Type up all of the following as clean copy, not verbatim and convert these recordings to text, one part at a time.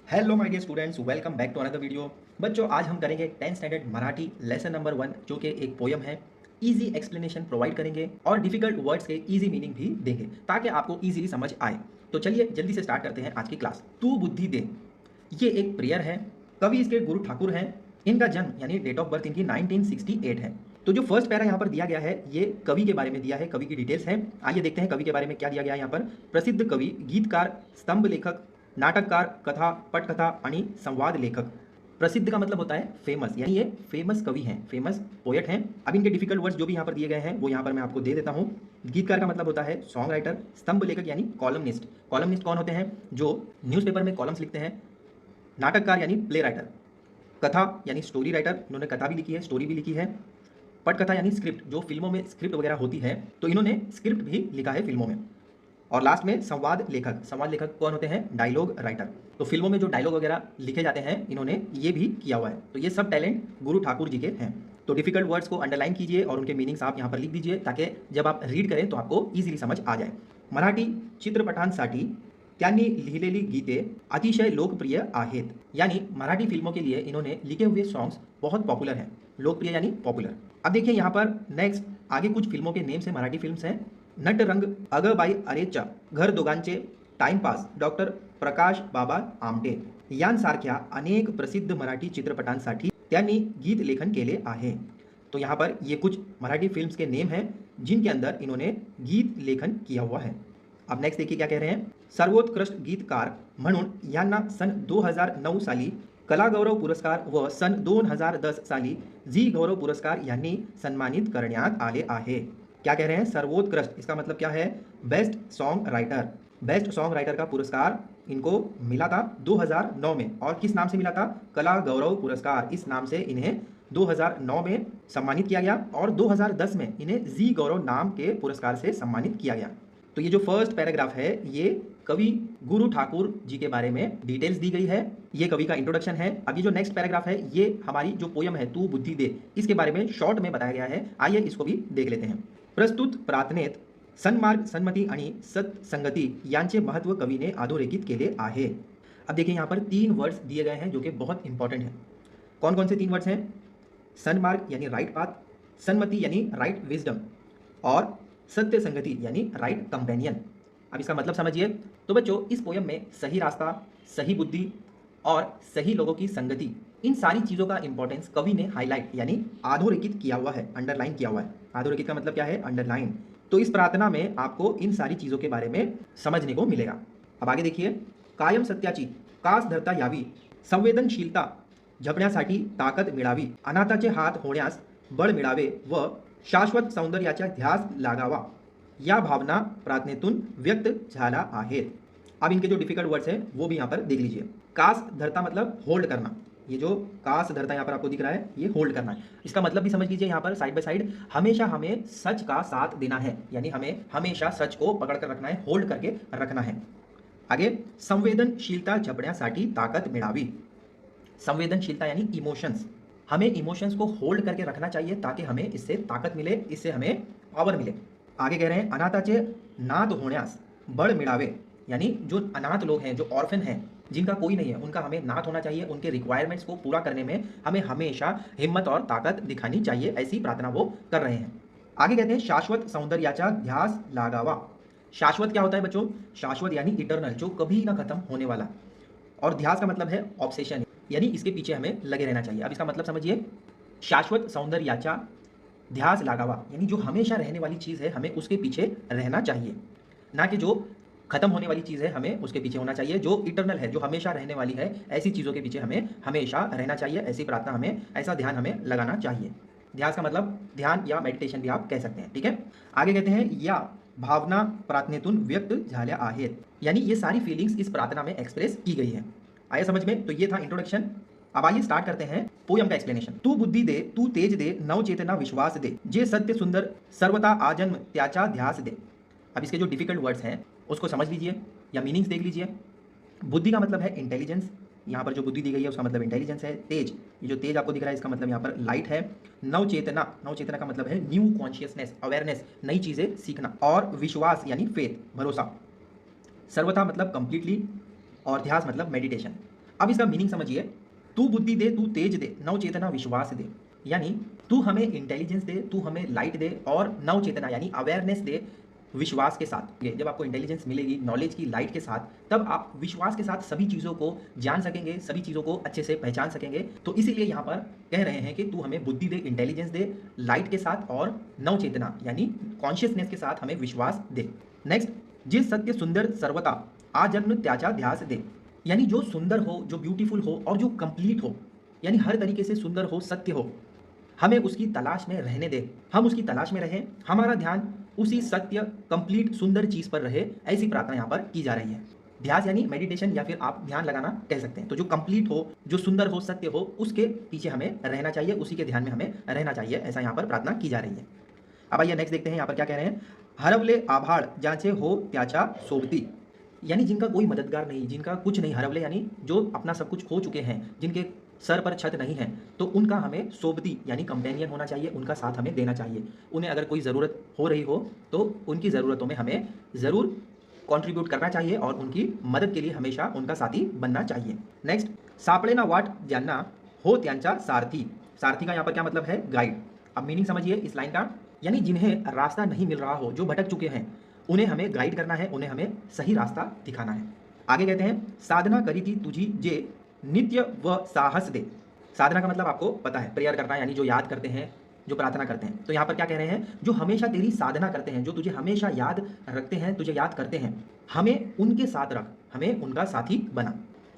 Hello my dear students, welcome back to another video. बच्चों, आज हम करेंगे 10th standard Marathi lesson number 1, जो कि एक पोयम है। इजी एक्सप्लेनेशन प्रोवाइड करेंगे और डिफिकल्ट वर्ड्स के इजी मीनिंग भी देंगे ताकि आपको इजीली समझ आए। तो चलिए जल्दी से स्टार्ट करते हैं आज की क्लास। तू बुद्धि दे, ये एक प्रेयर है। कवि इसके गुरु ठाकुर हैं। इनका जन्म यानी डेट ऑफ बर्थ इनकी 1968 है। तो जो फर्स्ट पैरा यहाँ पर दिया गया है ये कवि के बारे में दिया है, कवि की डिटेल्स हैं। आइए देखते हैं कवि के बारे में क्या दिया गया है यहाँ पर। प्रसिद्ध कवि, गीतकार, स्तंभ लेखक, नाटककार, कथा, पटकथा आणि संवाद लेखक। प्रसिद्ध का मतलब होता है फेमस, यानी ये फेमस कवि हैं, फेमस पोएट हैं। अब इनके डिफिकल्ट वर्ड्स जो भी यहाँ पर दिए गए हैं वो यहाँ पर मैं आपको दे देता हूँ। गीतकार का मतलब होता है सॉन्ग राइटर। स्तंभ लेखक यानी कॉलमनिस्ट। कॉलमनिस्ट कौन होते हैं? जो न्यूज़पेपर में कॉलम्स लिखते हैं। नाटककार यानी प्ले राइटर। कथा यानी स्टोरी राइटर, इन्होंने कथा भी लिखी है, स्टोरी भी लिखी है। पटकथा यानी स्क्रिप्ट, जो फिल्मों में स्क्रिप्ट वगैरह होती है तो इन्होंने स्क्रिप्ट भी लिखा है फिल्मों में। और लास्ट में संवाद लेखक। संवाद लेखक कौन होते हैं? Dialogue writer. तो फिल्मों में जो डायलॉग वगैरह लिखे जाते हैं इन्होंने ये भी किया हुआ है। तो ये सब टैलेंट गुरु ठाकुर जी के हैं। तो डिफिकल्ट वर्ड्स को अंडरलाइन कीजिए और उनके मीनिंग्स आप यहाँ पर लिख दीजिए ताकि जब आप रीड करें तो आपको इजीली समझ आ जाए। मराठी चित्रपटांसाठी त्यांनी लिहिलेली गीते अतिशय लोकप्रिय आहेत। यानी मराठी फिल्मों के लिए इन्होंने लिखे हुए सॉन्ग्स बहुत पॉपुलर हैं। लोकप्रिय यानी पॉपुलर। अब देखिए यहाँ पर नेक्स्ट आगे कुछ फिल्मों के नेम्स हैं, मराठी फिल्म्स हैं। नटरंग, अगबाई अरेच्या, घर दोघांचे, टाइमपास, डॉक्टर प्रकाश बाबा आमटे यांसारख्या अनेक प्रसिद्ध मराठी चित्रपटांसाठी त्यांनी गीत लेखन केले आहे। तो यहाँ पर ये कुछ मराठी फिल्म्स के नेम हैं जिनके अंदर इन्होंने गीत लेखन किया हुआ है। अब नेक्स्ट देखिए क्या कह रहे हैं। सर्वोत्कृष्ट गीतकार म्हणून यांना सन 2009 साली कलागौरव पुरस्कार व सन 2010 साली झी गौरव पुरस्कार यांनी सन्मानित करण्यात आले आहे। क्या कह रहे हैं? सर्वोत्कृष्ट, इसका मतलब क्या है? Best song writer. Best song writer का पुरस्कार इनको मिला था 2009 में। और किस नाम से मिला था? कला गौरव पुरस्कार, इस नाम से इन्हें 2009 में सम्मानित किया गया और 2010 में इन्हें जी गौरव नाम के पुरस्कार से सम्मानित किया गया। तो ये जो फर्स्ट पैराग्राफ है ये कवि गुरु ठाकुर जी के बारे में डिटेल्स दी गई है। ये कवि का इंट्रोडक्शन है। अब ये जो नेक्स्ट पैराग्राफ है ये हमारी जो पोयम है तू बुद्धि दे, इसके बारे में शॉर्ट में बताया गया है। आइए इसको भी देख लेते हैं। प्रस्तुत प्रार्थनेत सन्मार्ग, सन्मती आणि सत्संगती यांचे महत्व कवीने अधोरेखित केले आहे। अब देखिए यहाँ पर 3 वर्ड्स दिए गए हैं जो कि बहुत इंपॉर्टेंट हैं। कौन कौन से 3 वर्ड्स हैं? सन्मार्ग यानी राइट पाथ, सन्मति यानी राइट विजडम और सत्य संगति यानी राइट कंपेनियन। अब इसका मतलब समझिए। तो बच्चों, इस पोयम में सही रास्ता, सही बुद्धि और सही लोगों की संगति, इन सारी चीज़ों का इंपॉर्टेंस कवि ने हाईलाइट यानी अधोरेखित किया हुआ है, अंडरलाइन किया हुआ है। अधोरेखित का मतलब क्या है? अंडरलाइन। तो इस प्रार्थना में आपको इन सारी चीज़ों के बारे में समझने को मिलेगा। अब आगे देखिए। कायम सत्याची कास धरता यावी, संवेदनशीलता जपण्यासाठी ताकद मिळावी, अनाथाचे हात होण्यास बळ मिळावे व शाश्वत सौंदर्याचा ध्यास लागावा, या भावना प्रार्थनेतून व्यक्त झाला आहेत। अब इनके जो डिफिकल्ट वर्ड्स हैं वो भी यहाँ पर देख लीजिए। कास धरता मतलब होल्ड करना। ये जो कास धरता यहाँ पर आपको दिख रहा है ये होल्ड करना है। इसका मतलब भी समझ लीजिए यहाँ पर साइड बाय साइड। हमेशा हमें सच का साथ देना है, यानी हमें हमेशा सच को पकड़ कर रखना है, होल्ड करके रखना है। आगे, संवेदनशीलता जपण्यासाठी ताकद मिळावी। संवेदनशीलता यानी इमोशंस, हमें इमोशंस को होल्ड करके रखना चाहिए ताकि हमें इससे ताकत मिले, इससे हमें पावर मिले। आगे कह रहे हैं अनाथाचे नाथ होण्यास बळ मिळावे, यानी जो अनाथ लोग हैं, जो ऑर्फन हैं, जिनका कोई नहीं है, उनका हमें नाथ होना चाहिए। उनके रिक्वायरमेंट्स को पूरा करने में हमें हमेशा हिम्मत और ताकत दिखानी चाहिए, ऐसी प्रार्थना वो कर रहे हैं। आगे कहते हैं शाश्वत सौंदर्याचा ध्यास लागावा। शाश्वत क्या होता है बच्चों? शाश्वत यानी इटर्नल, जो कभी ना खत्म होने वाला। और ध्यास का मतलब है ऑब्सेशन, यानी इसके पीछे हमें लगे रहना चाहिए। अब इसका मतलब समझिए। शाश्वत सौंदर्याचा ध्यास लागावा यानी जो हमेशा रहने वाली चीज़ है हमें उसके पीछे रहना चाहिए, ना कि जो खत्म होने वाली चीज़ है हमें उसके पीछे होना चाहिए। जो इटर्नल है, जो हमेशा रहने वाली है, ऐसी चीज़ों के पीछे हमें हमेशा रहना चाहिए। ऐसी प्रार्थना हमें, ऐसा ध्यान हमें लगाना चाहिए। ध्यास का मतलब ध्यान या मेडिटेशन भी आप कह सकते हैं, ठीक है। आगे कहते हैं या भावना प्रार्थनेतून व्यक्त झाल्या आहेत, यानी ये सारी फीलिंग्स इस प्रार्थना में एक्सप्रेस की गई है। आया समझ में? तो ये था इंट्रोडक्शन। अब आइए स्टार्ट करते हैं पोयम का एक्सप्लेनेशन। तू बुद्धि दे, तू तेज दे, नवचेतना विश्वास दे, जे सत्य सुंदर सर्वता आजन्म त्याचा ध्यास दे। अब इसके जो डिफिकल्ट वर्ड्स हैं उसको समझ लीजिए या मीनिंग्स देख लीजिए। बुद्धि का मतलब है इंटेलिजेंस, यहाँ पर जो बुद्धि दी गई है उसका मतलब इंटेलिजेंस है। तेज, ये जो तेज आपको दिख रहा है इसका मतलब यहाँ पर लाइट है। नवचेतना, नवचेतना का मतलब है न्यू कॉन्शियसनेस, अवेयरनेस, नई चीज़ें सीखना। और विश्वास यानी फेथ, भरोसा। सर्वथा मतलब कंप्लीटली और ध्यास मतलब मेडिटेशन। अब इसका मीनिंग समझिए, तू बुद्धि दे, तू तेज दे, नव चेतना विश्वास दे। यानी तू हमें इंटेलिजेंस दे, तू हमें लाइट दे और नव चेतना यानी अवेयरनेस दे विश्वास के साथ। ये जब आपको इंटेलिजेंस मिलेगी नॉलेज की लाइट के साथ, तब आप विश्वास के साथ सभी चीज़ों को जान सकेंगे, सभी चीज़ों को अच्छे से पहचान सकेंगे। तो इसीलिए यहाँ पर कह रहे हैं कि तू हमें बुद्धि दे, इंटेलिजेंस दे, लाइट के साथ और नव चेतना यानी कॉन्शियसनेस के साथ हमें विश्वास दे। नेक्स्ट, जिस सत्य सुंदर सर्वता आ जन्म त्याचा ध्यास दे। यानी जो सुंदर हो, जो ब्यूटीफुल हो और जो कंप्लीट हो, यानी हर तरीके से सुंदर हो, सत्य हो, हमें उसकी तलाश में रहने दे। हम उसकी तलाश में रहें, हमारा ध्यान उसी सत्य, कंप्लीट, सुंदर चीज पर रहे। ऐसी प्रार्थना यहाँ पर की जा रही है। ध्यास यानी मेडिटेशन या फिर आप ध्यान लगाना कह सकते हैं। तो जो कंप्लीट हो, जो सुंदर हो, सत्य हो, उसके पीछे हमें रहना चाहिए, उसी के ध्यान में हमें रहना चाहिए। ऐसा यहाँ पर प्रार्थना की जा रही है। अब आइए नेक्स्ट देखते हैं यहाँ पर क्या कह रहे हैं। हरवले आभाड़ जाचे हो त्याचा सोबती। यानी जिनका कोई मददगार नहीं, जिनका कुछ नहीं, हरवले यानी जो अपना सब कुछ खो चुके हैं, जिनके सर पर छत नहीं है, तो उनका हमें सोबती यानी कंपेनियन होना चाहिए, उनका साथ हमें देना चाहिए। उन्हें अगर कोई ज़रूरत हो रही हो तो उनकी ज़रूरतों में हमें ज़रूर कंट्रीब्यूट करना चाहिए और उनकी मदद के लिए हमेशा उनका साथी बनना चाहिए। नेक्स्ट, सापड़े ना वाट जानना हो त्यांचा सारथी। सारथी का यहाँ पर क्या मतलब है? गाइड। अब मीनिंग समझिए इस लाइन का, यानी जिन्हें रास्ता नहीं मिल रहा हो, जो भटक चुके हैं, उन्हें हमें गाइड करना है, उन्हें हमें सही रास्ता दिखाना है। आगे कहते हैं, साधना करी थी तुझी जे नित्य व साहस दे। साधना का मतलब आपको पता है, प्रेयर करना, यानी जो याद करते हैं, जो प्रार्थना करते हैं। तो यहाँ पर क्या कह रहे हैं, जो हमेशा तेरी साधना करते हैं, जो तुझे हमेशा याद रखते हैं, तुझे याद करते हैं, हमें उनके साथ रख, हमें उनका साथी बना।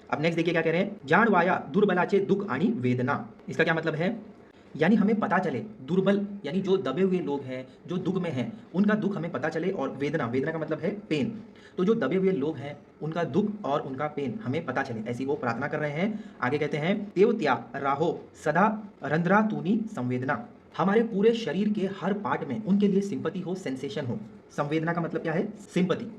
अब नेक्स्ट देखिए क्या कह रहे हैं, जान वाया दुर्बलाचे दुख आनी वेदना। इसका क्या मतलब है? यानी हमें पता चले, दुर्बल यानी जो दबे हुए लोग हैं, जो दुख में हैं, उनका दुख हमें पता चले, और वेदना, वेदना का मतलब है पेन। तो जो दबे हुए लोग हैं, उनका दुख और उनका पेन हमें पता चले, ऐसी वो प्रार्थना कर रहे हैं। आगे कहते हैं, तेवत्या राहो सदा रंध्रा तूनी संवेदना। हमारे पूरे शरीर के हर पार्ट में उनके लिए सिंपति हो, सेंसेशन हो। संवेदना का मतलब क्या है? सिंपति।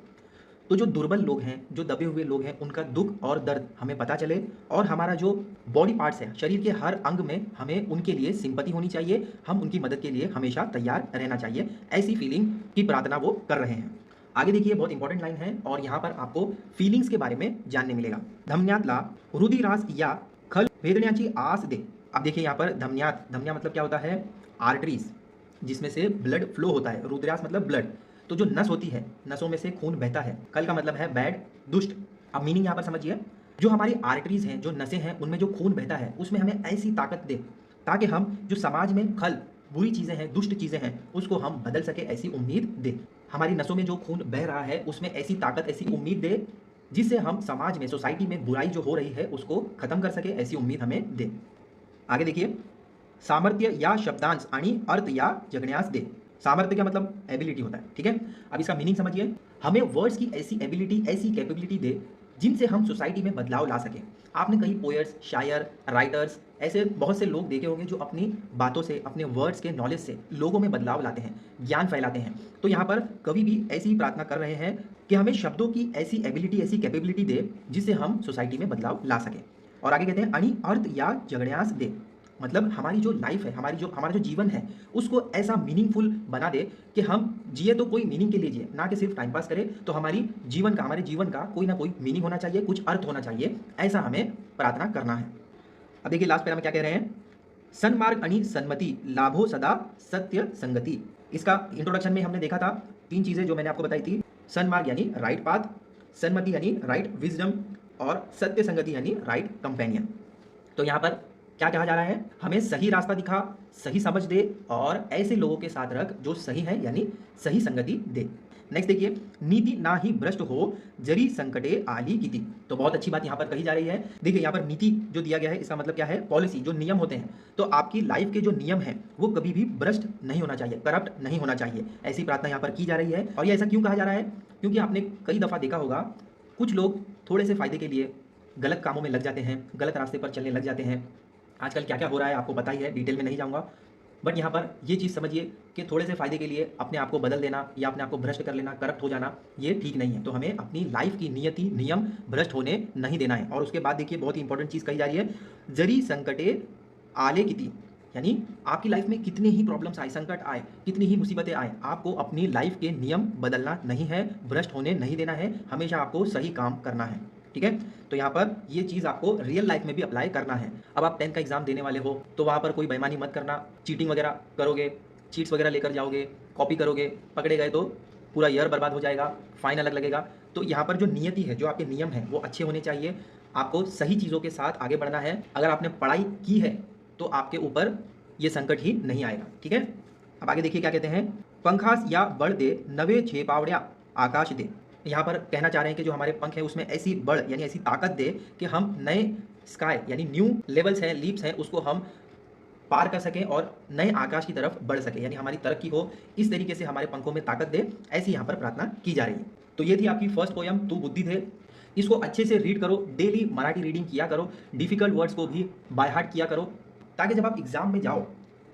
तो जो दुर्बल लोग हैं, जो दबे हुए लोग हैं, उनका दुख और दर्द हमें पता चले, और हमारा जो बॉडी पार्ट्स है, शरीर के हर अंग में हमें उनके लिए सिंपति होनी चाहिए, हम उनकी मदद के लिए हमेशा तैयार रहना चाहिए। ऐसी फीलिंग की प्रार्थना वो कर रहे हैं। आगे देखिए, बहुत इंपॉर्टेंट लाइन है और यहाँ पर आपको फीलिंग्स के बारे में जानने मिलेगा। धमन्यातला रुधिरास या खल वेदन्याची आस दे। अब देखिए यहाँ पर धमन्यात, धमन्या मतलब क्या होता है? आर्टरीज, जिसमें से ब्लड फ्लो होता है। रुद्रास मतलब ब्लड, तो जो नस होती है, नसों में से खून बहता है। कल का मतलब है बैड, दुष्ट। अब मीनिंग यहाँ पर समझिए, जो हमारी आर्टरीज हैं, जो नसें हैं, उनमें जो खून बहता है, उसमें हमें ऐसी ताकत दे ताकि हम जो समाज में खल, बुरी चीज़ें हैं, दुष्ट चीज़ें हैं, उसको हम बदल सके, ऐसी उम्मीद दे। हमारी नसों में जो खून बह रहा है, उसमें ऐसी ताकत, ऐसी उम्मीद दे, जिससे हम समाज में, सोसाइटी में बुराई जो हो रही है, उसको खत्म कर सके, ऐसी उम्मीद हमें दे। आगे देखिए, सामर्थ्य या शब्दांश आणि अर्थ या जगण्यास दे। सामर्थ्य का मतलब एबिलिटी होता है, ठीक है। अब इसका मीनिंग समझिए, हमें वर्ड्स की ऐसी एबिलिटी, ऐसी कैपेबिलिटी दे जिनसे हम सोसाइटी में बदलाव ला सकें। आपने कई पोएट्स, शायर, राइटर्स, ऐसे बहुत से लोग देखे होंगे जो अपनी बातों से, अपने वर्ड्स के नॉलेज से लोगों में बदलाव लाते हैं, ज्ञान फैलाते हैं। तो यहाँ पर कवि भी ऐसी ही प्रार्थना कर रहे हैं कि हमें शब्दों की ऐसी एबिलिटी, ऐसी कैपेबिलिटी दे जिससे हम सोसाइटी में बदलाव ला सकें। और आगे कहते हैं, अनि अर्थ या जगण्यास दे, मतलब हमारी जो लाइफ है, हमारा जो जीवन है, उसको ऐसा मीनिंगफुल बना दे कि हम जिए तो कोई मीनिंग के लिए जिए, ना कि सिर्फ टाइम पास करें। तो हमारे जीवन का कोई ना कोई मीनिंग होना चाहिए, कुछ अर्थ होना चाहिए, ऐसा हमें प्रार्थना करना है। अब देखिए लास्ट पैरा में क्या कह रहे हैं, सन्मार्ग अनि सन्मति लाभो सदा सत्य संगति। इसका इंट्रोडक्शन में हमने देखा था 3 चीज़ें जो मैंने आपको बताई थी। सन्मार्ग यानी राइट पाथ, सन्मति यानी राइट विजडम, और सत्य संगति यानी राइट कंपेनियन। तो यहाँ पर क्या कहा जा रहा है, हमें सही रास्ता दिखा, सही समझ दे, और ऐसे लोगों के साथ रख जो सही है, यानी सही संगति दे। नेक्स्ट देखिए, नीति ना ही भ्रष्ट हो जरी संकटे आली कीति। तो बहुत अच्छी बात यहाँ पर कही जा रही है। देखिए यहाँ पर नीति जो दिया गया है, इसका मतलब क्या है? पॉलिसी, जो नियम होते हैं। तो आपकी लाइफ के जो नियम हैं, वो कभी भी भ्रष्ट नहीं होना चाहिए, करप्ट नहीं होना चाहिए, ऐसी प्रार्थना यहाँ पर की जा रही है। और ये ऐसा क्यों कहा जा रहा है? क्योंकि आपने कई दफ़ा देखा होगा, कुछ लोग थोड़े से फायदे के लिए गलत कामों में लग जाते हैं, गलत रास्ते पर चलने लग जाते हैं। आजकल क्या क्या हो रहा है आपको पता ही है, डिटेल में नहीं जाऊंगा। बट यहाँ पर ये चीज़ समझिए कि थोड़े से फ़ायदे के लिए अपने आप को बदल देना या अपने आप को भ्रष्ट कर लेना, करप्ट हो जाना, ये ठीक नहीं है। तो हमें अपनी लाइफ की नियति, नियम भ्रष्ट होने नहीं देना है। और उसके बाद देखिए बहुत ही इंपॉर्टेंट चीज़ कही जा रही है, जरी संकटे आले किति। यानी आपकी लाइफ में कितनी ही प्रॉब्लम्स आए, संकट आए, कितनी ही मुसीबतें आए, आपको अपनी लाइफ के नियम बदलना नहीं है, भ्रष्ट होने नहीं देना है, हमेशा आपको सही काम करना है। ठीक है। तो यहाँ पर ये चीज़ आपको रियल लाइफ में भी अप्लाई करना है। अब आप 10th का एग्जाम देने वाले हो तो वहाँ पर कोई बेईमानी मत करना, चीटिंग वगैरह करोगे, चीट्स वगैरह लेकर जाओगे, कॉपी करोगे, पकड़े गए तो पूरा ईयर बर्बाद हो जाएगा, फाइन अलग लगेगा। तो यहाँ पर जो नियति है, जो आपके नियम हैं वो अच्छे होने चाहिए। आपको सही चीज़ों के साथ आगे बढ़ना है। अगर आपने पढ़ाई की है तो आपके ऊपर ये संकट ही नहीं आएगा, ठीक है। अब आगे देखिए क्या कहते हैं, पंखास या बड़ दे नवे छे पावड़िया आकाश दे। यहाँ पर कहना चाह रहे हैं कि जो हमारे पंख है उसमें ऐसी बड़ यानी ऐसी ताकत दे कि हम नए स्काई यानी न्यू लेवल्स हैं, लीप्स हैं, उसको हम पार कर सकें और नए आकाश की तरफ बढ़ सके, यानी हमारी तरक्की हो। इस तरीके से हमारे पंखों में ताकत दे, ऐसी यहाँ पर प्रार्थना की जा रही है। तो ये थी आपकी फर्स्ट पोयम तू बुद्धि दे। इसको अच्छे से रीड करो, डेली मराठी रीडिंग किया करो, डिफिकल्ट वर्ड्स को भी बाय हार्ट किया करो, ताकि जब आप एग्जाम में जाओ,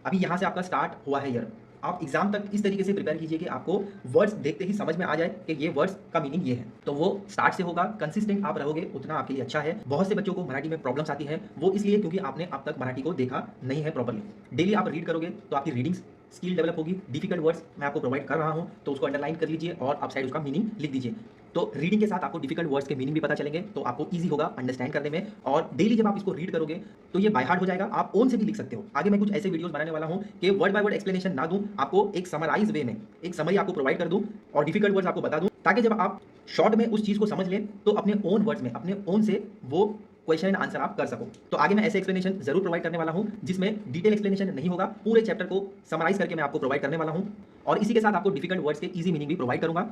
अभी यहाँ से आपका स्टार्ट हुआ है ईयर, आप एग्जाम तक इस तरीके से प्रिपेयर कीजिए कि आपको वर्ड्स देखते ही समझ में आ जाए कि ये वर्ड्स का मीनिंग ये है। तो वो स्टार्ट से होगा, कंसिस्टेंट आप रहोगे उतना आपके लिए अच्छा है। बहुत से बच्चों को मराठी में प्रॉब्लम्स आती है, वो इसलिए क्योंकि आपने अब तक मराठी को देखा नहीं है प्रॉपर्ली। डेली आप रीड करोगे तो आपकी रीडिंग स्किल डेवलप होगी। डिफिकल्ट वर्ड्स मैं आपको प्रोवाइड कर रहा हूँ तो उसको अंडरलाइन कर लीजिए और आप साइड उसका मीनिंग लिख दीजिए। तो रीडिंग के साथ आपको डिफिकल्ट वर्ड्स के मीनिंग भी पता चलेंगे, तो आपको ईजी होगा अंडरस्टैंड करने में। और डेली जब आप इसको रीड करोगे तो ये बाय हार्ट हो जाएगा, आप ओन से भी लिख सकते हो। आगे मैं कुछ ऐसे वीडियोस बनाने वाला हूँ कि वर्ड बाय वर्ड एक्सप्लेनेशन ना दूं, आपको एक समराइज वे में एक समरी आपको प्रोवाइड कर दूं और डिफिकल्ट वर्ड्स आपको बता दूं, ताकि जब आप शॉर्ट में उस चीज़ को समझ लें तो अपने ओन वर्ड्स में, अपने ओन से वो क्वेश्चन एंड आंसर आप कर सको। तो आगे मैं ऐसे एक्सप्लेनेशन जरूर प्रोवाइड करने वाला हूं जिसमें डिटेल एक्सप्लेनेशन नहीं होगा, पूरे चैप्टर को समराइज करके मैं आपको प्रोवाइड करने वाला हूं और इसी के साथ आपको डिफिकल्ट वर्ड्स के इजी मीनिंग भी प्रोवाइड करूंगा।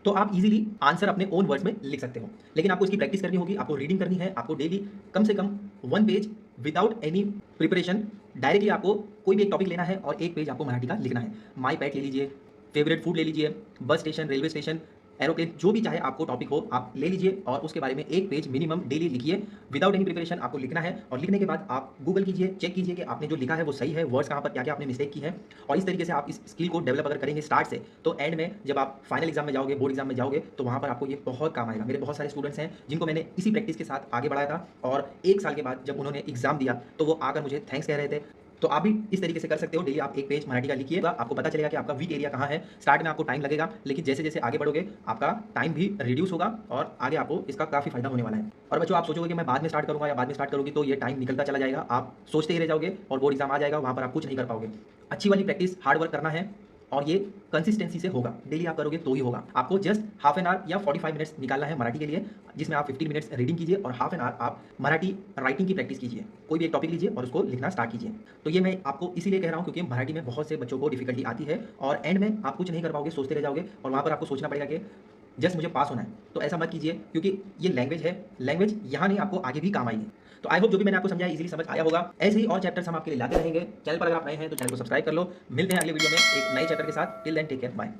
तो आप इजीली आंसर अपने ओन वर्ड्स में लिख सकते हो। लेकिन आपको इसकी प्रैक्टिस करनी होगी, आपको रीडिंग करनी है, आपको डेली कम से कम 1 page without any preparation directly आपको कोई भी एक टॉपिक लेना है और 1 पेज आपको मराठी का लिखना है। माई पेट ले लीजिए, फेवरेट फूड ले लीजिए, bus station, railway station, aeroplane, जो भी चाहे आपको टॉपिक हो आप ले लीजिए और उसके बारे में 1 पेज मिनिमम डेली लिखिए। विदाउट एनी प्रिपरेशन आपको लिखना है और लिखने के बाद आप गूगल कीजिए, चेक कीजिए कि आपने जो लिखा है वो सही है, वर्ड्स कहाँ पर क्या क्या आपने मिस्टेक की है। और इस तरीके से आप इस स्किल को डेवलप अगर करेंगे स्टार्ट से, तो एंड में जब आप फाइनल एग्जाम में जाओगे, बोर्ड एग्जाम में जाओगे, तो वहाँ पर आपको ये बहुत काम आएगा। मेरे बहुत सारे स्टूडेंट्स हैं जिनको मैंने इसी प्रैक्टिस के साथ आगे बढ़ाया था और 1 साल के बाद जब उन्होंने एग्जाम दिया तो वो आकर मुझे थैंक्स कह रहे थे। तो आप भी इस तरीके से कर सकते हो। डेली आप 1 पेज मराठी का लिखिएगा, आपको पता चलेगा कि आपका वीक एरिया कहाँ है। स्टार्ट में आपको टाइम लगेगा, लेकिन जैसे जैसे आगे बढ़ोगे आपका टाइम भी रिड्यूस होगा और आगे आपको इसका काफ़ी फायदा होने वाला है। और बच्चों, आप सोचोगे कि मैं बाद में स्टार्ट करूँगा या बाद में स्टार्ट करूँगी, तो ये टाइम निकलता चला जाएगा, आप सोचते ही रह जाओगे और बोर्ड एग्जाम आ जाएगा, वहाँ पर आप कुछ नहीं कर पाओगे। अच्छी वाली प्रैक्टिस, हार्ड वर्क करना है और ये कंसिस्टेंसी से होगा। डेली आप करोगे तो ही होगा। आपको जस्ट हाफ एन आवर या 45 मिनट्स निकालना है मराठी के लिए, जिसमें आप 15 मिनट्स रीडिंग कीजिए और हाफ एन आवर आप मराठी राइटिंग की प्रैक्टिस कीजिए। कोई भी एक टॉपिक लीजिए और उसको लिखना स्टार्ट कीजिए। तो ये मैं आपको इसीलिए कह रहा हूँ क्योंकि मराठी में बहुत से बच्चों को डिफिकल्टी आती है और एंड में आप कुछ नहीं कर पाओगे, सोचते रह जाओगे और वहाँ पर आपको सोचना पड़ेगा कि जस्ट मुझे पास होना है। तो ऐसा मत कीजिए, क्योंकि ये लैंग्वेज है, लैंग्वेज यहाँ नहीं आपको आगे भी काम आएगी। तो आई होप जो भी मैंने आपको समझाया इजीली समझ आया होगा। ऐसे ही और चैप्टर्स हम आपके लिए लाते रहेंगे। चैनल पर अगर आप नए हैं तो चैनल को सब्सक्राइब कर लो। मिलते हैं अगले वीडियो में एक नए चैप्टर के साथ। Till then take care, bye.